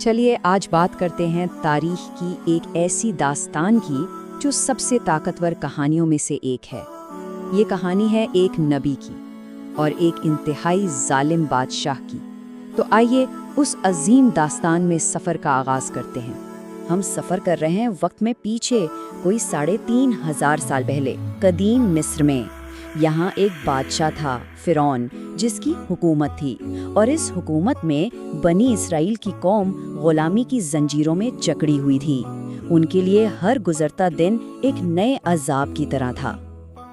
چلیے آج بات کرتے ہیں تاریخ کی ایک ایسی داستان کی جو سب سے طاقتور کہانیوں میں سے ایک ہے۔ یہ کہانی ہے ایک نبی کی اور ایک انتہائی ظالم بادشاہ کی۔ تو آئیے اس عظیم داستان میں سفر کا آغاز کرتے ہیں۔ ہم سفر کر رہے ہیں وقت میں پیچھے، کوئی 3500 سال پہلے، قدیم مصر میں۔ یہاں ایک بادشاہ تھا، فرعون، جس کی حکومت تھی، اور اس حکومت میں بنی اسرائیل کی قوم غلامی کی زنجیروں میں جکڑی ہوئی تھی۔ ان کے لیے ہر گزرتا دن ایک نئے عذاب کی طرح تھا۔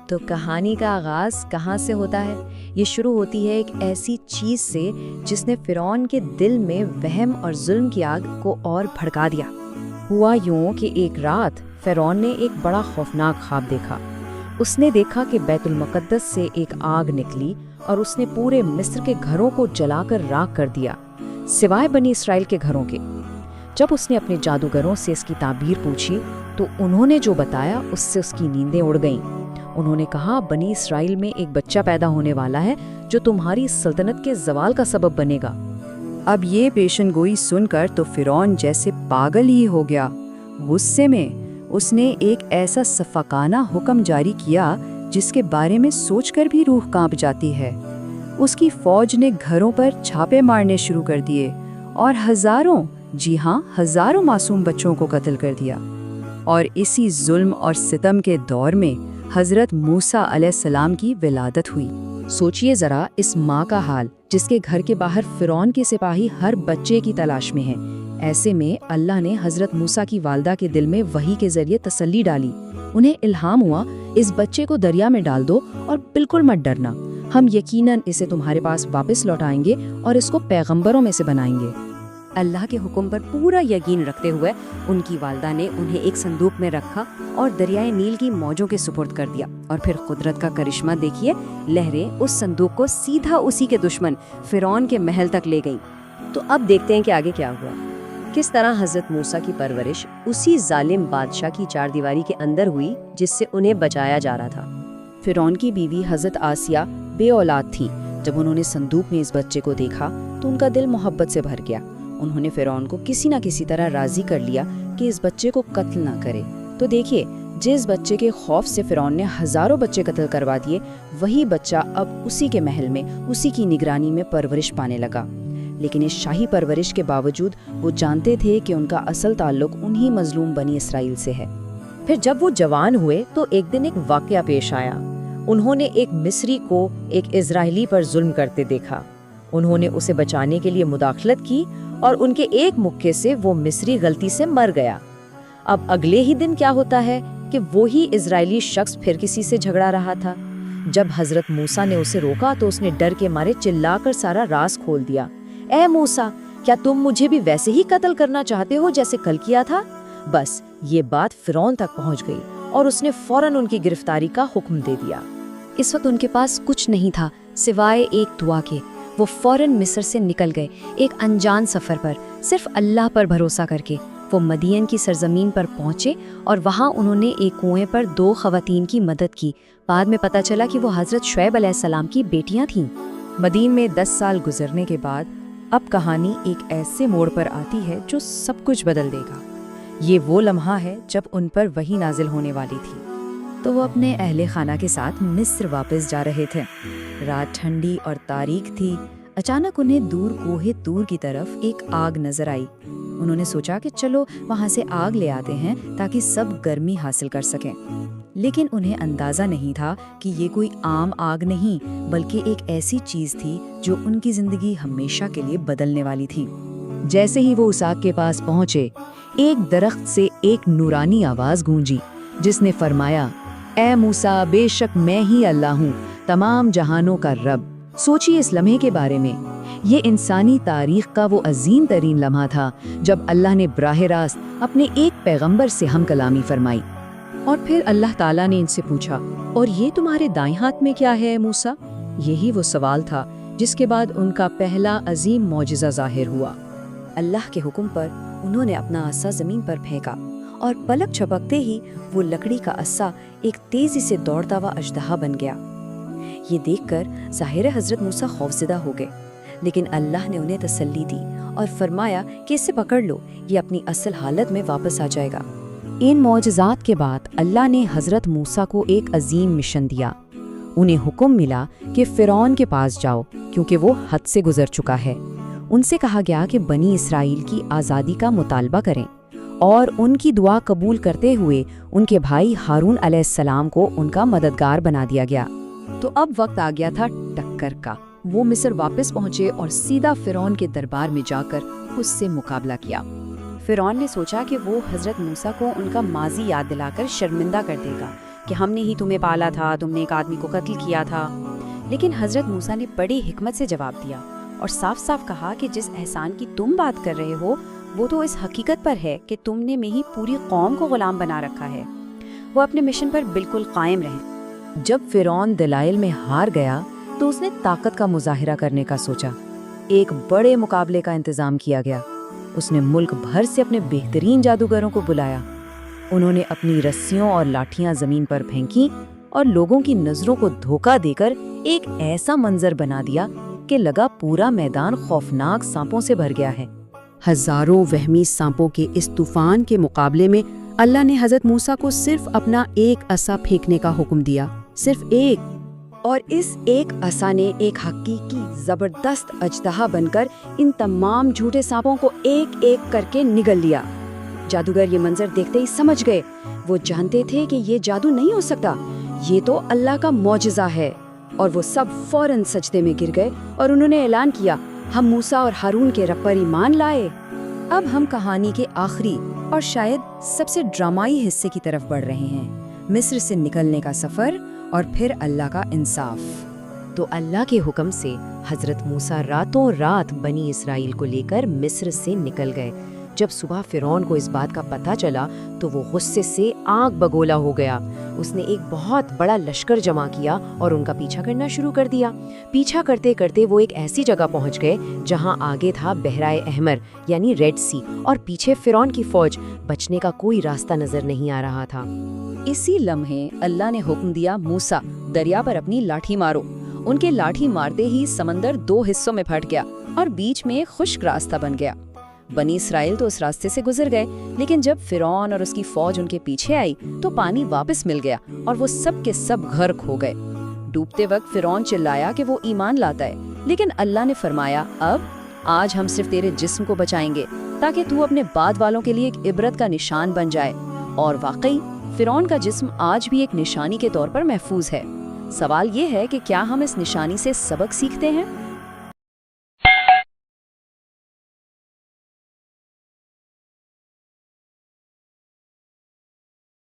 تو کہانی کا آغاز کہاں سے ہوتا ہے؟ یہ شروع ہوتی ہے ایک ایسی چیز سے جس نے فرعون کے دل میں وہم اور ظلم کی آگ کو اور بھڑکا دیا۔ ہوا یوں کہ ایک رات فرعون نے ایک بڑا خوفناک خواب دیکھا۔ اس نے دیکھا کہ بیت المقدس سے ایک آگ نکلی اور اس نے پورے مصر کے گھروں کو جلا کر راکھ کر دیا، سوائے بنی اسرائیل کے گھروں کے۔ جب اس نے اپنے جادوگروں سے اس کی تعبیر پوچھی تو انہوں نے جو بتایا اس سے اس کی نیندیں اڑ گئیں۔ انہوں نے کہا، بنی اسرائیل میں ایک بچہ پیدا ہونے والا ہے جو تمہاری سلطنت کے زوال کا سبب بنے گا۔ اب یہ پیشن گوئی سن کر تو فرعون جیسے پاگل ہی ہو گیا۔ غصے میں اس نے ایک ایسا سفاکانہ حکم جاری کیا جس کے بارے میں سوچ کر بھی روح کانپ جاتی ہے۔ اس کی فوج نے گھروں پر چھاپے مارنے شروع کر دیے اور ہزاروں معصوم بچوں کو قتل کر دیا۔ اور اسی ظلم اور ستم کے دور میں حضرت موسیٰ علیہ السلام کی ولادت ہوئی۔ سوچئے ذرا اس ماں کا حال جس کے گھر کے باہر فرعون کے سپاہی ہر بچے کی تلاش میں ہیں۔ ایسے میں اللہ نے حضرت موسیٰ کی والدہ کے دل میں وحی کے ذریعے تسلی ڈالی۔ انہیں الہام ہوا، اس بچے کو دریا میں ڈال دو اور بالکل مت ڈرنا، ہم یقیناً اسے تمہارے پاس واپس لوٹائیں گے اور اس کو پیغمبروں میں سے بنائیں گے۔ اللہ کے حکم پر پورا یقین رکھتے ہوئے ان کی والدہ نے انہیں ایک صندوق میں رکھا اور دریائے نیل کی موجوں کے سپرد کر دیا۔ اور پھر قدرت کا کرشمہ دیکھیے، لہریں اس صندوق کو سیدھا اسی کے دشمن فرعون کے محل تک لے گئیں۔ تو اب دیکھتے ہیں کہ آگے کیا ہوا، کس طرح حضرت موسیٰ کی پرورش اسی ظالم بادشاہ کی چار دیواری کے اندر ہوئی جس سے انہیں بچایا جا رہا تھا۔ فرعون کی بیوی حضرت آسیہ بے اولاد تھی۔ جب انہوں نے صندوق میں اس بچے کو دیکھا تو ان کا دل محبت سے بھر گیا۔ انہوں نے فرعون کو کسی نہ کسی طرح راضی کر لیا کہ اس بچے کو قتل نہ کرے۔ تو دیکھیے، جس بچے کے خوف سے فرعون نے ہزاروں بچے قتل کروا دیے، وہی بچہ اب اسی کے محل میں اسی کی نگرانی میں پرورش پانے لگا۔ لیکن اس شاہی پرورش کے باوجود وہ جانتے تھے کہ ان کا اصل تعلق انہی مظلوم بنی اسرائیل سے ہے۔ پھر جب وہ جوان ہوئے تو ایک دن ایک واقعہ پیش آیا۔ انہوں نے ایک مصری کو ایک اسرائیلی پر ظلم کرتے دیکھا۔ انہوں نے اسے بچانے کے لیے مداخلت کی اور ان کے ایک مکے سے وہ مصری غلطی سے مر گیا۔ اب اگلے ہی دن کیا ہوتا ہے کہ وہی اسرائیلی شخص پھر کسی سے جھگڑا رہا تھا۔ جب حضرت موسیٰ نے اسے روکا تو اس نے ڈر کے مارے چلا کر سارا راز کھول دیا۔ اے موسیٰ، کیا تم مجھے بھی ویسے ہی قتل کرنا چاہتے ہو جیسے کل کیا تھا؟ بس یہ بات فرعون تک پہنچ گئی اور اس نے فوراً ان کی گرفتاری کا حکم دے دیا۔ اس وقت ان کے پاس کچھ نہیں تھا سوائے ایک دعا کے۔ وہ فوراً مصر سے نکل گئے، ایک انجان سفر پر، صرف اللہ پر بھروسہ کر کے۔ وہ مدین کی سرزمین پر پہنچے اور وہاں انہوں نے ایک کنویں پر 2 خواتین کی مدد کی۔ بعد میں پتہ چلا کہ وہ حضرت شعیب علیہ السلام کی بیٹیاں تھیں۔ مدین میں 10 سال گزرنے کے بعد اب کہانی ایک ایسے موڑ پر آتی ہے جو سب کچھ بدل دے گا۔ یہ وہ لمحہ ہے جب ان پر وحی نازل ہونے والی تھی۔ تو وہ اپنے اہل خانہ کے ساتھ مصر واپس جا رہے تھے۔ رات ٹھنڈی اور تاریک تھی۔ اچانک انہیں دور کوہ طور کی طرف ایک آگ نظر آئی۔ انہوں نے سوچا کہ چلو وہاں سے آگ لے آتے ہیں تاکہ سب گرمی حاصل کر سکیں۔ لیکن انہیں اندازہ نہیں تھا کہ یہ کوئی عام آگ نہیں بلکہ ایک ایسی چیز تھی جو ان کی زندگی ہمیشہ کے لیے بدلنے والی تھی۔ جیسے ہی وہ اس آگ کے پاس پہنچے، ایک درخت سے ایک نورانی آواز گونجی جس نے فرمایا، اے موسیٰ، بے شک میں ہی اللہ ہوں، تمام جہانوں کا رب۔ سوچیے اس لمحے کے بارے میں۔ یہ انسانی تاریخ کا وہ عظیم ترین لمحہ تھا جب اللہ نے براہ راست اپنے ایک پیغمبر سے ہم کلامی فرمائی۔ اور پھر اللہ تعالیٰ نے ان سے پوچھا، اور یہ تمہارے دائیں ہاتھ میں کیا ہے موسیٰ؟ یہی وہ سوال تھا جس کے بعد ان کا پہلا عظیم معجزہ ظاہر ہوا۔ اللہ کے حکم پر انہوں نے اپنا عصا زمین پر پھینکا اور پلک چھپکتے ہی وہ لکڑی کا عصا ایک تیزی سے دوڑتا ہوا اژدہا بن گیا۔ یہ دیکھ کر ظاہر حضرت موسیٰ خوفزدہ ہو گئے، لیکن اللہ نے انہیں تسلی دی اور فرمایا کہ اسے پکڑ لو، یہ اپنی اصل حالت میں واپس آ جائے گا۔ ان معجزات کے بعد اللہ نے حضرت موسیٰ کو ایک عظیم مشن دیا۔ انہیں حکم ملا کہ فرعون کے پاس جاؤ کیونکہ وہ حد سے گزر چکا ہے۔ ان سے کہا گیا کہ بنی اسرائیل کی آزادی کا مطالبہ کریں اور ان کی دعا قبول کرتے ہوئے ان کے بھائی ہارون علیہ السلام کو ان کا مددگار بنا دیا گیا۔ تو اب وقت آ گیا تھا ٹکر کا۔ وہ مصر واپس پہنچے اور سیدھا فرعون کے دربار میں جا کر اس سے مقابلہ کیا۔ فرعون نے سوچا کہ وہ حضرت موسیٰ کو ان کا ماضی یاد دلا کر شرمندہ کر دے گا کہ ہم نے ہی تمہیں پالا تھا، تم نے ایک آدمی کو قتل کیا تھا۔ لیکن حضرت موسیٰ نے بڑی حکمت سے جواب دیا اور صاف صاف کہا کہ جس احسان کی تم بات کر رہے ہو وہ تو اس حقیقت پر ہے کہ تم نے میں ہی پوری قوم کو غلام بنا رکھا ہے۔ وہ اپنے مشن پر بالکل قائم رہے۔ جب فرعون دلائل میں ہار گیا تو اس نے طاقت کا مظاہرہ کرنے کا سوچا۔ ایک بڑے مقابلے کا انتظام کیا گیا۔ اس نے ملک بھر سے اپنے بہترین جادوگروں کو بلایا۔ انہوں نے اپنی رسیوں اور لاٹھیاں زمین پر پھینکیں اور لوگوں کی نظروں کو دھوکہ دے کر ایک ایسا منظر بنا دیا کہ لگا پورا میدان خوفناک سانپوں سے بھر گیا ہے۔ ہزاروں وہمی سانپوں کے اس طوفان کے مقابلے میں اللہ نے حضرت موسیٰ کو صرف اپنا ایک عصا پھینکنے کا حکم دیا، صرف ایک، اور اس ایک عصا نے ایک حقیقی زبردست اژدہا بن کر ان تمام جھوٹے سانپوں کو ایک ایک کر کے نگل لیا۔ جادوگر یہ منظر دیکھتے ہی سمجھ گئے۔ وہ جانتے تھے کہ یہ جادو نہیں ہو سکتا، یہ تو اللہ کا معجزہ ہے، اور وہ سب فوراً سجدے میں گر گئے اور انہوں نے اعلان کیا، ہم موسیٰ اور ہارون کے رب پر ایمان لائے۔ اب ہم کہانی کے آخری اور شاید سب سے ڈرامائی حصے کی طرف بڑھ رہے ہیں، مصر سے نکلنے کا سفر اور پھر اللہ کا انصاف۔ تو اللہ کے حکم سے حضرت موسیٰ راتوں رات بنی اسرائیل کو لے کر مصر سے نکل گئے۔ جب صبح فرعون کو اس بات کا پتہ چلا تو وہ غصے سے آگ بگولا ہو گیا۔ اس نے ایک بہت بڑا لشکر جمع کیا اور ان کا پیچھا کرنا شروع کر دیا۔ پیچھا کرتے کرتے وہ ایک ایسی جگہ پہنچ گئے جہاں آگے تھا بحرائے احمر یعنی ریڈ سی، اور پیچھے فرعون کی فوج۔ بچنے کا کوئی راستہ نظر نہیں آ رہا تھا۔ اسی لمحے اللہ نے حکم دیا، موسیٰ دریا پر اپنی لاٹھی مارو۔ ان کے لاٹھی مارتے ہی سمندر دو حصوں میں پھٹ گیا اور بیچ میں خشک راستہ بن گیا۔ بنی اسرائیل تو اس راستے سے گزر گئے، لیکن جب فرعون اور اس کی فوج ان کے پیچھے آئی تو پانی واپس مل گیا اور وہ سب کے سب غرق ہو گئے۔ ڈوبتے وقت فرعون چلایا کہ وہ ایمان لاتا ہے، لیکن اللہ نے فرمایا، اب آج ہم صرف تیرے جسم کو بچائیں گے تاکہ تو اپنے بعد والوں کے لیے ایک عبرت کا نشان بن جائے۔ اور واقعی فرعون کا جسم آج بھی ایک نشانی کے طور پر محفوظ ہے۔ سوال یہ ہے کہ کیا ہم اس نشانی سے سبق سیکھتے ہیں؟